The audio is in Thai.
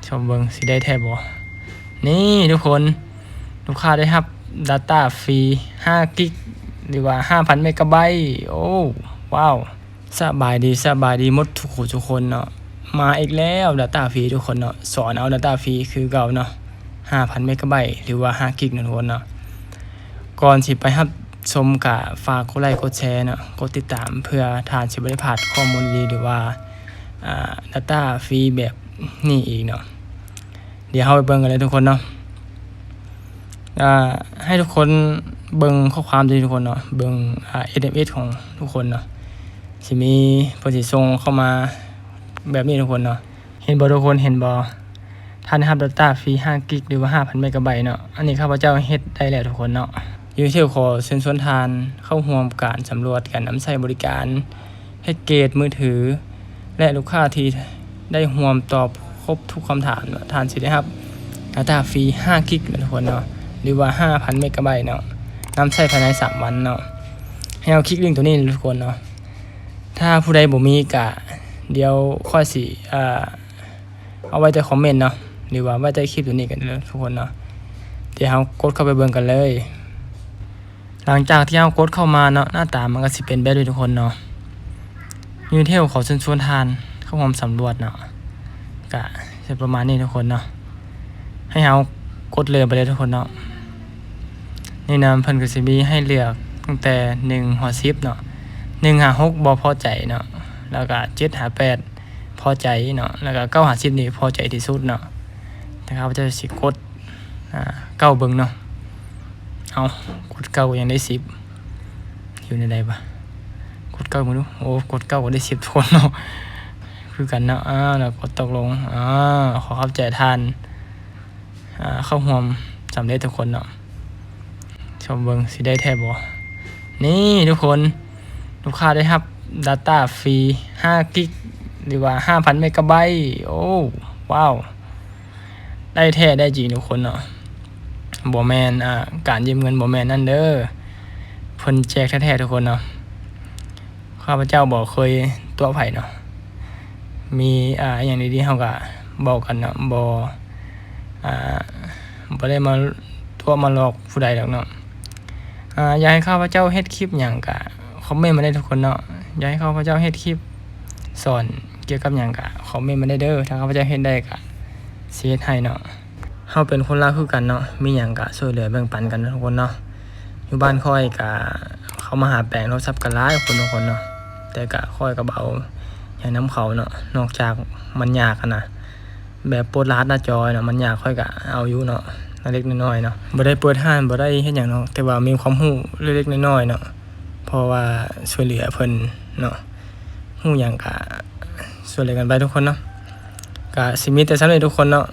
ชมเบิงสิได้แท้บ่นี่ทุกคนลูกค้าได้รับ Data ฟรี5กิกหรือว่า 5,000 เมกะไบต์โอ้ว้าวสบายดีหมดทุกคนเนาะมาอีกแล้ว Data ฟรีทุกคนเนาะสอนเอา Data ฟรีคือเก่าเนาะ 5,000 เมกะไบต์หรือว่า5กิกนะทุกคนเนาะก่อนสิไปรับชมกะฝากกดไลค์กดแชร์เนาะกดติดตามเพื่อทานสิบ่ได้พลาดข้อมูลดีหรือว่าData ฟรีแบบนี้อีกเนาะเดี๋ยวเฮาไปเบิ่งกันเลยทุกคนเนาะให้ทุกคนเบิ่งข้อความดีทุกคนเนาะเบิ่งSMS ของทุกคนเนาะสิมีเพิ่นสิส่งเข้ามาแบบนี้ทุกคนเนาะเห็นบ่ทุกคนเห็นบ่ท่านรับ Data ฟรี5กิกหรือว่า 5,000 เมกะไบต์เนาะอันนี้ข้าพเจ้าเฮ็ดได้แล้วทุกคนเนาะอยู่เที่ยวขอเชิญชวนทานเข้าร่วมการสำรวจการนำใช้บริการแพ็กเกจมือถือและลูกค้าที่ได้ร่วมตอบครบทุกคำถามเนาะท่านสิได้รับ Data ฟรี5กิกทุกคนเนาะหรือว่า 5,000 เมกะไบต์เนาะนำใช้ภายใน3วันเนาะให้เอาคลิกลิงก์ตัวนี้ทุกคนเนาะถ้าผู้ใดบ่มีก็เดี๋ยวค่อยสิเอาไว้ในคอมเมนต์เนาะหรือว่าไว้ในคลิปตัวนี้กันเลยทุกคนเนาะเดี๋ยวเรากดเข้าไปเบิ่งกันเลยหลังจากที่เรากดเข้ามาเนาะหน้าตามันก็สิเป็นแบบนี้ทุกคนเนาะยูเทลขอเชิญชวนทานเข้าร่วมสำรวจเนาะก็จะประมาณนี้ทุกคนเนาะให้เรากดเลยไปเลยทุกคนเนาะนี่นะเพิ่นก็สิมีให้เลือกตั้งแต่1 ฮอด 10เนาะ1 หา 6บ่พอใจเนาะแล้วก็7 หา 8พอใจเนาะแล้วก็9 หา 10นี่พอใจที่สุดเนาะนะครับจะสิกด9เบิ่งเนาะเอากด9ยังได้10อยู่ในใดบ่กด9มาดูโอ้กด9ก็ได้10ทุกคนเนาะคือกันเนาะแล้วกดตกลงขอเข้าใจทานเข้าร่วมสำเร็จทุกคนเนาะชมเบิงสิได้แท้บ่นี่ทุกคนลูกค้าได้รับ Data ฟรี5กิกหรือว่า 5,000 เมกะไบต์โอ้ว้าวได้แท้ได้จริงทุกคนเนาะบ่แม่นการยืมเงินบ่แม่นนั่นเด้อเพิ่นแจกแท้ๆทุกคนเนาะข้าพเจ้าบ่เคยตัวไผเนาะมีอย่างดีๆเฮาก็บอกกันเนาะบ่ได้มาตัวมาหลอกผู้ใดดอกเนาะอยากให้ข้าพเจ้าเฮ็ดคลิปหยังก็คอมเมนต์มาได้ทุกคนเนาะอยากให้ข้าพเจ้าเฮ็ดคลิปสอนเกี่ยวกับหยังก็คอมเมนต์มาได้เด้อถ้าข้าพเจ้าเฮ็ดได้ก็สิเฮ็ดให้เนาะเฮาเป็นคนลาวคือกันเนาะมีหยังก็ช่วยเหลือแบ่งปันกันทุกคนเนาะอยู่บ้านค่อยก็เขามาหาแปลงโทรศัพท์กันหลายคนทุกคนเนาะแต่ก็ค่อยก็เบาอย่างน้ำเขาเนาะนอกจากมันยากนะแบบปลดรหัสหน้าจอเนาะมันยากค่อยก็เอาอยู่เนาะเล็กน้อยๆเนาะบ่ได้เปิดห้านบ่ได้เฮ็ดหยังเนาะแต่ว่ามีความรู้เล็กๆน้อยๆเนาะเพราะว่าช่วยเหลือเพิ่นเนาะรู้หยังก็ช่วยเหลือกันไปทุกคนเนาะก็สิมีแต่สำหรับทุกคนเนาะ